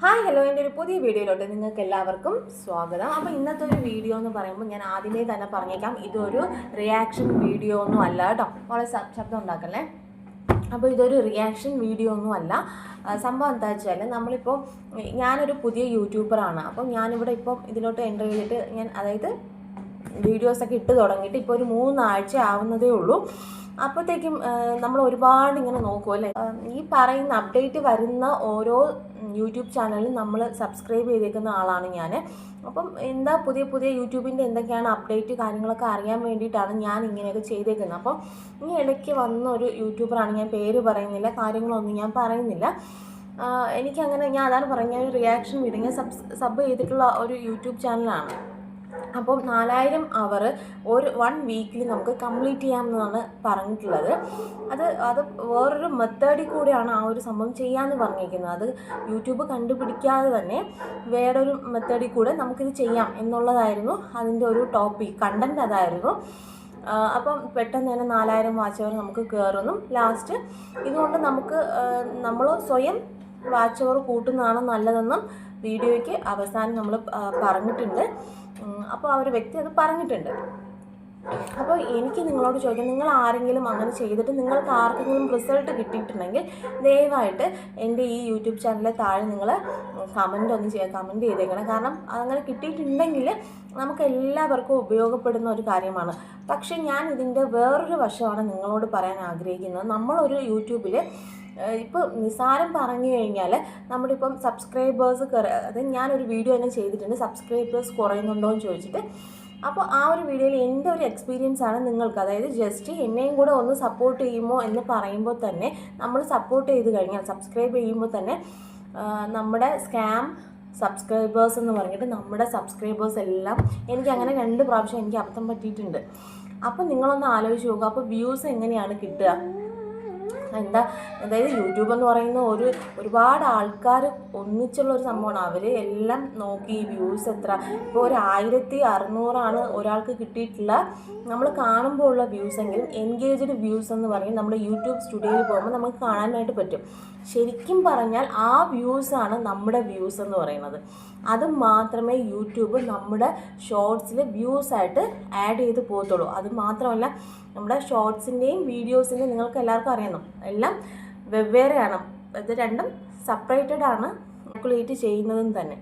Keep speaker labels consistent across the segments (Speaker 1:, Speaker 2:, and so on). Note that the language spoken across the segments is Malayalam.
Speaker 1: ഹായ് ഹലോ, എൻ്റെ ഒരു പുതിയ വീഡിയോയിലോട്ട് നിങ്ങൾക്ക് എല്ലാവർക്കും സ്വാഗതം. അപ്പോൾ ഇന്നത്തെ ഒരു വീഡിയോ എന്ന് പറയുമ്പോൾ ഞാൻ ആദ്യമേ തന്നെ പറഞ്ഞേക്കാം, ഇതൊരു റിയാക്ഷൻ വീഡിയോ ഒന്നും അല്ല കേട്ടോ. വളരെ ശബ്ദം ഉണ്ടാക്കല്ലേ. അപ്പോൾ ഇതൊരു റിയാക്ഷൻ വീഡിയോ ഒന്നും അല്ല. സംഭവം എന്താ വെച്ചാൽ, നമ്മളിപ്പോൾ ഞാനൊരു പുതിയ യൂട്യൂബറാണ്. അപ്പം ഞാനിവിടെ ഇപ്പം ഇതിലോട്ട് എൻ്റർ ചെയ്തിട്ട് അതായത് വീഡിയോസൊക്കെ ഇട്ട് തുടങ്ങിയിട്ട് ഇപ്പോൾ ഒരു 3 ആഴ്ച ആവുന്നതേ ഉള്ളൂ. അപ്പോഴത്തേക്കും നമ്മൾ ഒരുപാട് ഇങ്ങനെ നോക്കുമല്ലേ, ഈ പറയുന്ന അപ്ഡേറ്റ് വരുന്ന ഓരോ യൂട്യൂബ് ചാനലിൽ നമ്മൾ സബ്സ്ക്രൈബ് ചെയ്തേക്കുന്ന ആളാണ് ഞാൻ. അപ്പം എന്താ പുതിയ പുതിയ യൂട്യൂബിൻ്റെ എന്തൊക്കെയാണ് അപ്ഡേറ്റ് കാര്യങ്ങളൊക്കെ അറിയാൻ വേണ്ടിയിട്ടാണ് ഞാൻ ഇങ്ങനെയൊക്കെ ചെയ്തേക്കുന്നത്. അപ്പം ഈ ഇടയ്ക്ക് വന്ന ഒരു യൂട്യൂബറാണ്, ഞാൻ പേര് പറയുന്നില്ല, കാര്യങ്ങളൊന്നും ഞാൻ പറയുന്നില്ല. എനിക്കങ്ങനെ ഞാൻ അതാണ് പറയുന്നത്, ഞാൻ ഒരു റിയാക്ഷൻ വീഡിയോ ഞാൻ സബ് ചെയ്തിട്ടുള്ള ഒരു യൂട്യൂബ് ചാനലാണ്. അപ്പം 4000 അവർ ഒരു 1 വീക്കിൽ നമുക്ക് കംപ്ലീറ്റ് ചെയ്യാമെന്നാണ് പറഞ്ഞിട്ടുള്ളത്. അത് വേറൊരു മെത്തേഡിൽ കൂടെയാണ് ആ ഒരു സംഭവം ചെയ്യാമെന്ന് പറഞ്ഞിരിക്കുന്നത്. അത് യൂട്യൂബ് കണ്ടുപിടിക്കാതെ തന്നെ വേറൊരു മെത്തേഡിൽ കൂടെ നമുക്കിത് ചെയ്യാം എന്നുള്ളതായിരുന്നു അതിൻ്റെ ഒരു ടോപ്പിക്, കണ്ടൻറ്റ് അതായിരുന്നു. അപ്പം പെട്ടെന്ന് തന്നെ 4000 വാച്ച് അവർ നമുക്ക് കയറുന്നു. ലാസ്റ്റ് ഇതുകൊണ്ട് നമ്മൾ സ്വയം വാച്ച് അവർ കൂട്ടുന്നതാണ് നല്ലതെന്നും വീഡിയോയ്ക്ക് അവസാനം നമ്മൾ പറഞ്ഞിട്ടുണ്ട്. അപ്പോൾ ആ ഒരു വ്യക്തി അത് പറഞ്ഞിട്ടുണ്ട്. അപ്പോൾ എനിക്ക് നിങ്ങളോട് ചോദിക്കാം, നിങ്ങൾ ആരെങ്കിലും അങ്ങനെ ചെയ്തിട്ട് നിങ്ങൾക്ക് ആർക്കെങ്കിലും റിസൾട്ട് കിട്ടിയിട്ടുണ്ടെങ്കിൽ ദയവായിട്ട് എൻ്റെ ഈ യൂട്യൂബ് ചാനലിലെ താഴെ നിങ്ങൾ കമൻറ്റ് ചെയ്തേക്കണം. കാരണം അതങ്ങനെ കിട്ടിയിട്ടുണ്ടെങ്കിൽ നമുക്ക് എല്ലാവർക്കും ഉപയോഗപ്പെടുന്ന ഒരു കാര്യമാണ്. പക്ഷേ ഞാൻ ഇതിൻ്റെ വേറൊരു വശമാണ് നിങ്ങളോട് പറയാൻ ആഗ്രഹിക്കുന്നത്. നമ്മളൊരു യൂട്യൂബിൽ ഇപ്പോൾ നിസാരം പറഞ്ഞു കഴിഞ്ഞാൽ നമ്മളിപ്പം സബ്സ്ക്രൈബേഴ്സ് അത് ഞാനൊരു വീഡിയോ തന്നെ ചെയ്തിട്ടുണ്ട്, സബ്സ്ക്രൈബേഴ്സ് കുറയുന്നുണ്ടോ എന്ന് ചോദിച്ചിട്ട്. അപ്പോൾ ആ ഒരു വീഡിയോയിൽ എൻ്റെ ഒരു എക്സ്പീരിയൻസ് ആണ് നിങ്ങൾക്ക്, അതായത് ജസ്റ്റ് എന്നെയും കൂടെ ഒന്ന് സപ്പോർട്ട് ചെയ്യുമോ എന്ന് പറയുമ്പോൾ തന്നെ, നമ്മൾ സപ്പോർട്ട് ചെയ്ത് കഴിഞ്ഞാൽ സബ്സ്ക്രൈബ് ചെയ്യുമ്പോൾ തന്നെ നമ്മുടെ സ്കാം സബ്സ്ക്രൈബേഴ്സ് എന്ന് പറഞ്ഞിട്ട് നമ്മുടെ സബ്സ്ക്രൈബേഴ്സ് എല്ലാം എനിക്കങ്ങനെ 2 പ്രാവശ്യം എനിക്ക് അബദ്ധം പറ്റിയിട്ടുണ്ട്. അപ്പോൾ നിങ്ങളൊന്ന് ആലോചിച്ച് നോക്കുക, അപ്പോൾ വ്യൂസ് എങ്ങനെയാണ് കിട്ടുക? അതായത് യൂട്യൂബ് എന്ന് പറയുന്ന ഒരുപാട് ആൾക്കാർ ഒന്നിച്ചുള്ളൊരു സംഭവമാണ്. അവർ എല്ലാം നോക്കി വ്യൂസ് എത്ര, ഇപ്പോൾ ഒരു 1600 ഒരാൾക്ക് കിട്ടിയിട്ടുള്ള നമ്മൾ കാണുമ്പോൾ ഉള്ള വ്യൂസ് എങ്കിലും എൻഗേജ്ഡ് വ്യൂസ് എന്ന് പറഞ്ഞ് നമ്മുടെ യൂട്യൂബ് സ്റ്റുഡിയോയിൽ പോകുമ്പോൾ നമുക്ക് കാണാനായിട്ട് പറ്റും. ശരിക്കും പറഞ്ഞാൽ ആ വ്യൂസാണ് നമ്മുടെ വ്യൂസ് എന്ന് പറയുന്നത്. അത് മാത്രമേ യൂട്യൂബ് നമ്മുടെ ഷോർട്സിൽ വ്യൂസായിട്ട് ആഡ് ചെയ്ത് പോകത്തുള്ളൂ. അത് മാത്രമല്ല, നമ്മുടെ ഷോർട്സിൻ്റെയും വീഡിയോസിൻ്റെയും നിങ്ങൾക്ക് എല്ലാവർക്കും അറിയണം, എല്ലാം വെവ്വേറെയാണ്. ഇത് രണ്ടും സെപ്പറേറ്റഡ് ആണ് കാൽക്കുലേറ്റ് ചെയ്യുന്നതും തന്നെ.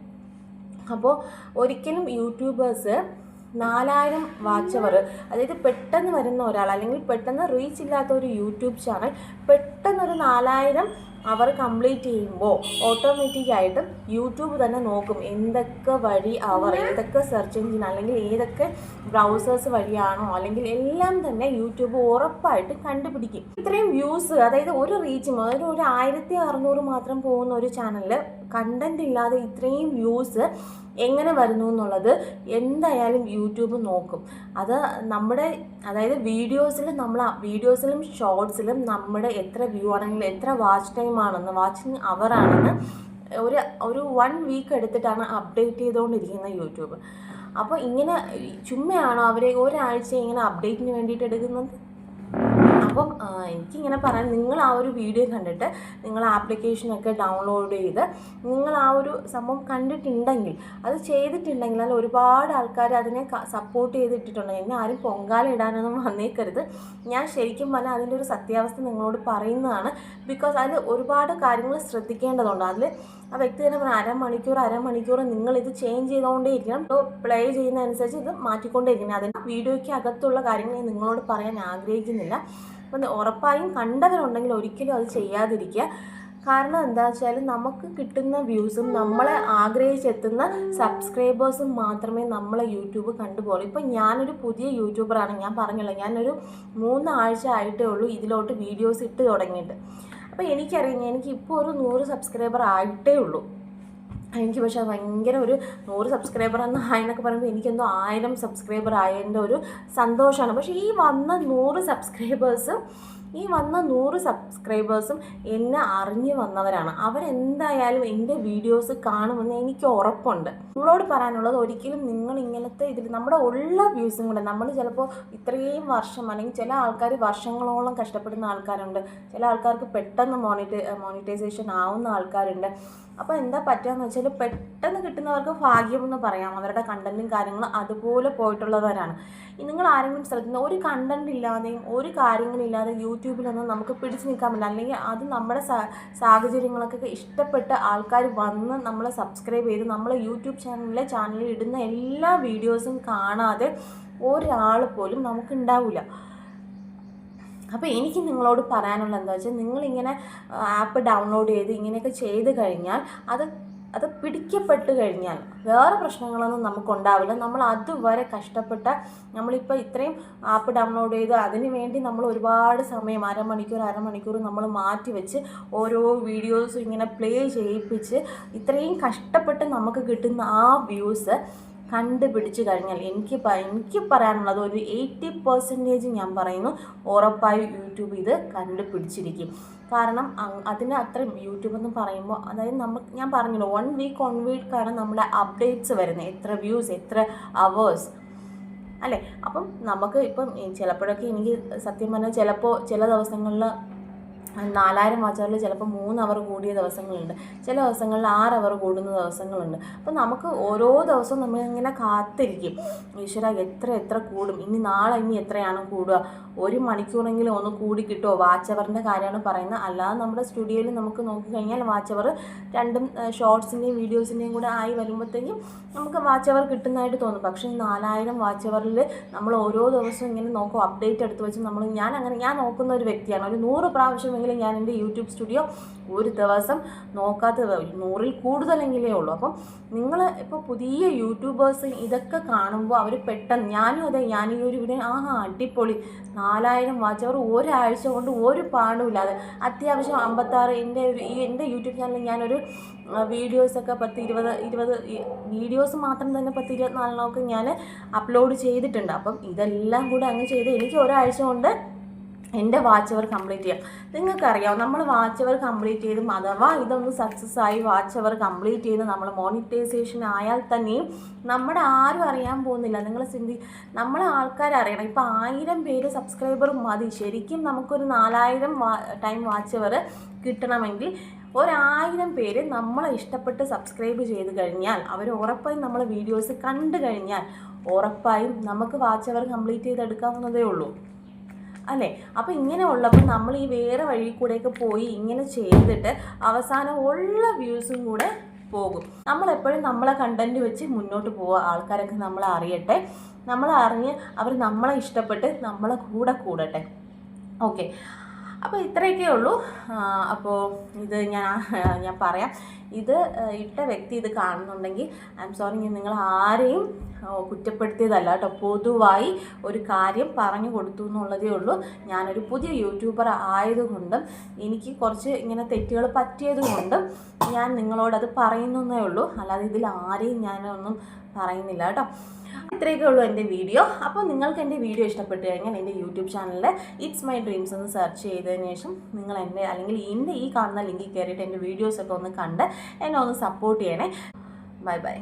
Speaker 1: അപ്പോൾ ഒരിക്കലും യൂട്യൂബേഴ്സ് 4000 വാച്ച് അവർ, അതായത് പെട്ടെന്ന് വരുന്ന ഒരാൾ അല്ലെങ്കിൽ പെട്ടെന്ന് റീച്ച് ഇല്ലാത്ത ഒരു യൂട്യൂബ് ചാനൽ പെട്ടെന്നൊരു 4000 അവർ കംപ്ലീറ്റ് ചെയ്യുമ്പോൾ ഓട്ടോമാറ്റിക്കായിട്ടും യൂട്യൂബ് തന്നെ നോക്കും എന്തൊക്കെ വഴി അവർ, ഏതൊക്കെ സെർച്ച് എഞ്ചിൻ അല്ലെങ്കിൽ ഏതൊക്കെ ബ്രൗസേഴ്സ് വഴിയാണോ, അല്ലെങ്കിൽ എല്ലാം തന്നെ യൂട്യൂബ് ഉറപ്പായിട്ട് കണ്ടുപിടിക്കും. ഇത്രയും വ്യൂസ്, അതായത് ഒരു റീച്ചും, അതായത് ഒരു 1600 മാത്രം പോകുന്ന ഒരു ചാനലിൽ കണ്ടന്റ് ഇല്ലാതെ ഇത്രയും വ്യൂസ് എങ്ങനെ വരുന്നു എന്നുള്ളത് എന്തായാലും യൂട്യൂബ് നോക്കും. അത് നമ്മുടെ, അതായത് വീഡിയോസിലും ഷോർട്സിലും നമ്മുടെ എത്ര വ്യൂ ആണെങ്കിലും എത്ര വാച്ച് ടൈം ആണെന്ന്, വാച്ചിങ് അവർ ആണെന്ന് ഒരു 1 വീക്ക് എടുത്തിട്ടാണ് അപ്ഡേറ്റ് ചെയ്തുകൊണ്ടിരിക്കുന്നത് യൂട്യൂബ്. അപ്പോൾ ഇങ്ങനെ ചുമ്മയാണോ അവർ ഒരാഴ്ച ഇങ്ങനെ അപ്ഡേറ്റിന് വേണ്ടിയിട്ട് എടുക്കുന്നത്? അപ്പം എനിക്കിങ്ങനെ പറയാൻ, നിങ്ങൾ ആ ഒരു വീഡിയോ കണ്ടിട്ട് നിങ്ങൾ ആപ്ലിക്കേഷനൊക്കെ ഡൗൺലോഡ് ചെയ്ത് നിങ്ങൾ ആ ഒരു സംഭവം കണ്ടിട്ടുണ്ടെങ്കിൽ, അത് ചെയ്തിട്ടുണ്ടെങ്കിൽ, അതിൽ ഒരുപാട് ആൾക്കാർ അതിനെ സപ്പോർട്ട് ചെയ്തിട്ടിട്ടുണ്ട്. എന്നെ ആരും പൊങ്കാല ഇടാനൊന്നും വന്നേക്കരുത്. ഞാൻ ശരിക്കും പറഞ്ഞാൽ അതിൻ്റെ ഒരു സത്യാവസ്ഥ നിങ്ങളോട് പറയുന്നതാണ്. ബിക്കോസ് അതിൽ ഒരുപാട് കാര്യങ്ങൾ ശ്രദ്ധിക്കേണ്ടതുണ്ട്. അതിൽ ആ വ്യക്തി തന്നെ പറഞ്ഞാൽ അരമണിക്കൂർ നിങ്ങളിത് ചേഞ്ച് ചെയ്തുകൊണ്ടേ ഇരിക്കണം, പ്ലേ ചെയ്യുന്നതനുസരിച്ച് ഇത് മാറ്റിക്കൊണ്ടേയിരിക്കണം. അതിന് വീഡിയോയ്ക്ക് അകത്തുള്ള കാര്യങ്ങൾ ഞാൻ നിങ്ങളോട് പറയാൻ ആഗ്രഹിക്കുന്നില്ല. അപ്പം ഉറപ്പായും കണ്ടവരുണ്ടെങ്കിൽ ഒരിക്കലും അത് ചെയ്യാതിരിക്കുക. കാരണം എന്താ വെച്ചാൽ, നമുക്ക് കിട്ടുന്ന വ്യൂസും നമ്മളെ ആഗ്രഹിച്ചെത്തുന്ന സബ്സ്ക്രൈബേഴ്സും മാത്രമേ നമ്മളെ യൂട്യൂബ് കണ്ടുപോകൂ. ഇപ്പം ഞാനൊരു പുതിയ യൂട്യൂബറാണ്, ഞാൻ പറഞ്ഞല്ലോ, ഞാനൊരു 3 ആഴ്ച ആയിട്ടേ ഉള്ളൂ ഇതിലോട്ട് വീഡിയോസ് ഇട്ട് തുടങ്ങിയിട്ട്. അപ്പോൾ എനിക്കറിയാം, എനിക്കിപ്പോൾ ഒരു 100 സബ്സ്ക്രൈബർ ആയിട്ടേ ഉള്ളൂ. എനിക്ക് പക്ഷേ ഭയങ്കര ഒരു 100 സബ്സ്ക്രൈബർ എന്നൊക്കെ പറയുമ്പോൾ എനിക്കെന്തോ 1000 സബ്സ്ക്രൈബർ ആയതിൻ്റെ ഒരു സന്തോഷമാണ്. പക്ഷേ ഈ വന്ന 100 സബ്സ്ക്രൈബേഴ്സും എന്നെ അറിഞ്ഞു വന്നവരാണ്. അവരെന്തായാലും എൻ്റെ വീഡിയോസ് കാണുമെന്ന് എനിക്ക് ഉറപ്പുണ്ട്. നിങ്ങളോട് പറയാനുള്ളത്, ഒരിക്കലും നിങ്ങൾ ഇങ്ങനത്തെ ഇതിൽ നമ്മുടെ ഉള്ള വ്യൂസും കൂടെ, നമ്മൾ ചിലപ്പോൾ ഇത്രയും വർഷം, അല്ലെങ്കിൽ ചില ആൾക്കാർ വർഷങ്ങളോളം കഷ്ടപ്പെടുന്ന ആൾക്കാരുണ്ട്, ചില ആൾക്കാർക്ക് പെട്ടെന്ന് മോണിറ്റൈസേഷൻ ആവുന്ന ആൾക്കാരുണ്ട്. അപ്പോൾ എന്താ പറ്റുകയെന്ന് വെച്ചാൽ പെട്ടെന്ന് കിട്ടുന്നവർക്ക് ഭാഗ്യം എന്ന് പറയാം. അവരുടെ കണ്ടൻറ്റും കാര്യങ്ങളും അതുപോലെ പോയിട്ടുള്ളവരാണ്. നിങ്ങൾ ആരെങ്കിലും ശ്രദ്ധിക്കുന്ന ഒരു കണ്ടൻറ് ഇല്ലാതെയും ഒരു കാര്യങ്ങളില്ലാതെ യൂട്യൂബിലൊന്നും നമുക്ക് പിടിച്ചു നിൽക്കാൻ പറ്റില്ല. അല്ലെങ്കിൽ അത് നമ്മുടെ സാഹചര്യങ്ങളൊക്കെ ഇഷ്ടപ്പെട്ട ആൾക്കാർ വന്ന് നമ്മളെ സബ്സ്ക്രൈബ് ചെയ്ത് നമ്മളെ യൂട്യൂബ് ചാനലിൽ ഇടുന്ന എല്ലാ വീഡിയോസും കാണാതെ ഒരാൾ പോലും നമുക്കുണ്ടാവില്ല. അപ്പോൾ എനിക്ക് നിങ്ങളോട് പറയാനുള്ളത് എന്താ വെച്ചാൽ, നിങ്ങളിങ്ങനെ ആപ്പ് ഡൗൺലോഡ് ചെയ്ത് ഇങ്ങനെയൊക്കെ ചെയ്ത് കഴിഞ്ഞാൽ അത് പിടിക്കപ്പെട്ട് കഴിഞ്ഞാൽ വേറെ പ്രശ്നങ്ങളൊന്നും നമുക്കുണ്ടാവില്ല. നമ്മൾ അതുവരെ കഷ്ടപ്പെട്ട, നമ്മളിപ്പോൾ ഇത്രയും ആപ്പ് ഡൗൺലോഡ് ചെയ്ത് അതിന് വേണ്ടി നമ്മൾ ഒരുപാട് സമയം അരമണിക്കൂർ നമ്മൾ മാറ്റി വെച്ച് ഓരോ വീഡിയോസും ഇങ്ങനെ പ്ലേ ചെയ്യിപ്പിച്ച് ഇത്രയും കഷ്ടപ്പെട്ട് നമുക്ക് കിട്ടുന്ന ആ വ്യൂസ് കണ്ടുപിടിച്ച് കഴിഞ്ഞാൽ എനിക്ക് പറയാനുള്ളത് ഒരു 80% ഞാൻ പറയുന്നു, ഉറപ്പായും യൂട്യൂബ് ഇത് കണ്ടുപിടിച്ചിരിക്കും. കാരണം അതിന് അത്രയും യൂട്യൂബ് എന്ന് പറയുമ്പോൾ, അതായത് ഞാൻ പറഞ്ഞല്ലോ 1 വീക്കാണ് നമ്മുടെ അപ്ഡേറ്റ്സ് വരുന്നത്, എത്ര വ്യൂസ്, എത്ര അവേഴ്സ് അല്ലേ. അപ്പം നമുക്ക് ഇപ്പം ചിലപ്പോഴൊക്കെ എനിക്ക് സത്യം പറഞ്ഞാൽ ചിലപ്പോൾ ചില ദിവസങ്ങളിൽ 4000 വാച്ചവറിൽ ചിലപ്പോൾ 3 അവർ കൂടിയ ദിവസങ്ങളുണ്ട്, ചില ദിവസങ്ങളിൽ 6 അവർ കൂടുന്ന ദിവസങ്ങളുണ്ട്. അപ്പോൾ നമുക്ക് ഓരോ ദിവസവും നമ്മളിങ്ങനെ കാത്തിരിക്കും, ഈശ്വര എത്ര കൂടും, ഇനി എത്രയാണ് കൂടുക, 1 മണിക്കൂറെങ്കിലും ഒന്ന് കൂടി കിട്ടുമോ. വാച്ചവറിൻ്റെ കാര്യമാണ് പറയുന്നത്. അല്ലാതെ നമ്മുടെ സ്റ്റുഡിയോയിൽ നമുക്ക് നോക്കിക്കഴിഞ്ഞാൽ വാച്ചവർ രണ്ടും ഷോർട്സിൻ്റെയും വീഡിയോസിൻ്റെയും കൂടെ ആയി വരുമ്പോഴത്തേക്കും നമുക്ക് വാച്ചവർ കിട്ടുന്നതായിട്ട് തോന്നും. പക്ഷേ 4000 വാച്ചവറിൽ നമ്മൾ ഓരോ ദിവസവും ഇങ്ങനെ നോക്കും, അപ്ഡേറ്റ് എടുത്ത് വെച്ച് ഞാൻ നോക്കുന്ന ഒരു വ്യക്തിയാണ്. ഒരു 100 പ്രാവശ്യം ഞാൻ എൻ്റെ യൂട്യൂബ് സ്റ്റുഡിയോ ഒരു ദിവസം നോക്കാത്തത് 100-ൽ കൂടുതലെങ്കിലേ ഉള്ളൂ. അപ്പം നിങ്ങൾ ഇപ്പോൾ പുതിയ യൂട്യൂബേഴ്സ് ഇതൊക്കെ കാണുമ്പോൾ അവർ പെട്ടെന്ന്, ഞാൻ ഈ ഒരു വീഡിയോ അടിപൊളി 4000 വാച്ചവർ ഒരാഴ്ച കൊണ്ട് ഒരു പാടുമില്ലാതെ അത്യാവശ്യം 56 എൻ്റെ യൂട്യൂബ് ചാനലിൽ ഞാനൊരു വീഡിയോസൊക്കെ 10-20 വീഡിയോസ് മാത്രം തന്നെ 10-24 ഞാൻ അപ്ലോഡ് ചെയ്തിട്ടുണ്ട്. അപ്പം ഇതെല്ലാം കൂടെ അങ്ങ് ചെയ്ത് എനിക്ക് ഒരാഴ്ച കൊണ്ട് എൻ്റെ വാച്ച് അവർ കംപ്ലീറ്റ് ചെയ്യാം. നിങ്ങൾക്കറിയാം, നമ്മൾ വാച്ച് അവർ കംപ്ലീറ്റ് ചെയ്തും അഥവാ ഇതൊന്ന് സക്സസ് ആയി വാച്ച് അവർ കംപ്ലീറ്റ് ചെയ്ത് നമ്മൾ മോണിറ്റൈസേഷൻ ആയാൽ തന്നെയും നമ്മുടെ ആരും അറിയാൻ പോകുന്നില്ല. നിങ്ങൾ നമ്മളെ ആൾക്കാർ അറിയണം. ഇപ്പോൾ 1000 പേര് സബ്സ്ക്രൈബറും മതി. ശരിക്കും നമുക്കൊരു 4000 ടൈം വാച്ച് അവർ കിട്ടണമെങ്കിൽ 1000 പേര് നമ്മളെ ഇഷ്ടപ്പെട്ട് സബ്സ്ക്രൈബ് ചെയ്ത് കഴിഞ്ഞാൽ, അവർ ഉറപ്പായും നമ്മളെ വീഡിയോസ് കണ്ടു കഴിഞ്ഞാൽ ഉറപ്പായും നമുക്ക് വാച്ച് അവർ കംപ്ലീറ്റ് ചെയ്തെടുക്കാവുന്നതേ ഉള്ളൂ അല്ലേ. അപ്പോൾ ഇങ്ങനെ ഉള്ളപ്പോൾ നമ്മൾ ഈ വേറെ വഴി കൂടെയൊക്കെ പോയി ഇങ്ങനെ ചെയ്തിട്ട് അവസാനം ഉള്ള വ്യൂസും കൂടെ പോകും. നമ്മളെപ്പോഴും നമ്മളെ കണ്ടൻറ്റ് വെച്ച് മുന്നോട്ട് പോവുക. ആൾക്കാരൊക്കെ നമ്മളെ അറിയട്ടെ, നമ്മളെ അറിഞ്ഞ് അവർ നമ്മളെ ഇഷ്ടപ്പെട്ട് നമ്മളെ കൂടട്ടെ. ഓക്കെ, അപ്പോൾ ഇത്രയൊക്കെ ഉള്ളൂ. അപ്പോൾ ഇത് ഞാൻ പറയാം, ഇത് ഇട്ട വ്യക്തി ഇത് കാണുന്നുണ്ടെങ്കിൽ ഐ എം സോറി, നിങ്ങൾ ആരെയും കുറ്റപ്പെടുത്തിയതല്ല കേട്ടോ. പൊതുവായി ഒരു കാര്യം പറഞ്ഞു കൊടുത്തു എന്നുള്ളതേ ഉള്ളൂ. ഞാനൊരു പുതിയ യൂട്യൂബർ ആയതുകൊണ്ടും എനിക്ക് കുറച്ച് ഇങ്ങനെ തെറ്റുകൾ പറ്റിയതുകൊണ്ടും ഞാൻ നിങ്ങളോടത് പറയുന്നേ ഉള്ളൂ. അല്ലാതെ ഇതിൽ ആരെയും ഞാനൊന്നും പറയുന്നില്ല കേട്ടോ. ഇത്രയൊക്കെ ഉള്ളൂ എൻ്റെ വീഡിയോ. അപ്പോൾ നിങ്ങൾക്ക് എൻ്റെ വീഡിയോ ഇഷ്ടപ്പെട്ട് കഴിഞ്ഞാൽ എൻ്റെ യൂട്യൂബ് ചാനലിൽ ഇറ്റ്സ് മൈ ഡ്രീംസ് എന്ന് സെർച്ച് ചെയ്തതിന് ശേഷം നിങ്ങൾ അല്ലെങ്കിൽ ഈ കാണുന്ന ലിങ്കിൽ കയറിയിട്ട് എൻ്റെ വീഡിയോസൊക്കെ ഒന്ന് കണ്ട് എന്നെ ഒന്ന് സപ്പോർട്ട് ചെയ്യണേ. ബൈ.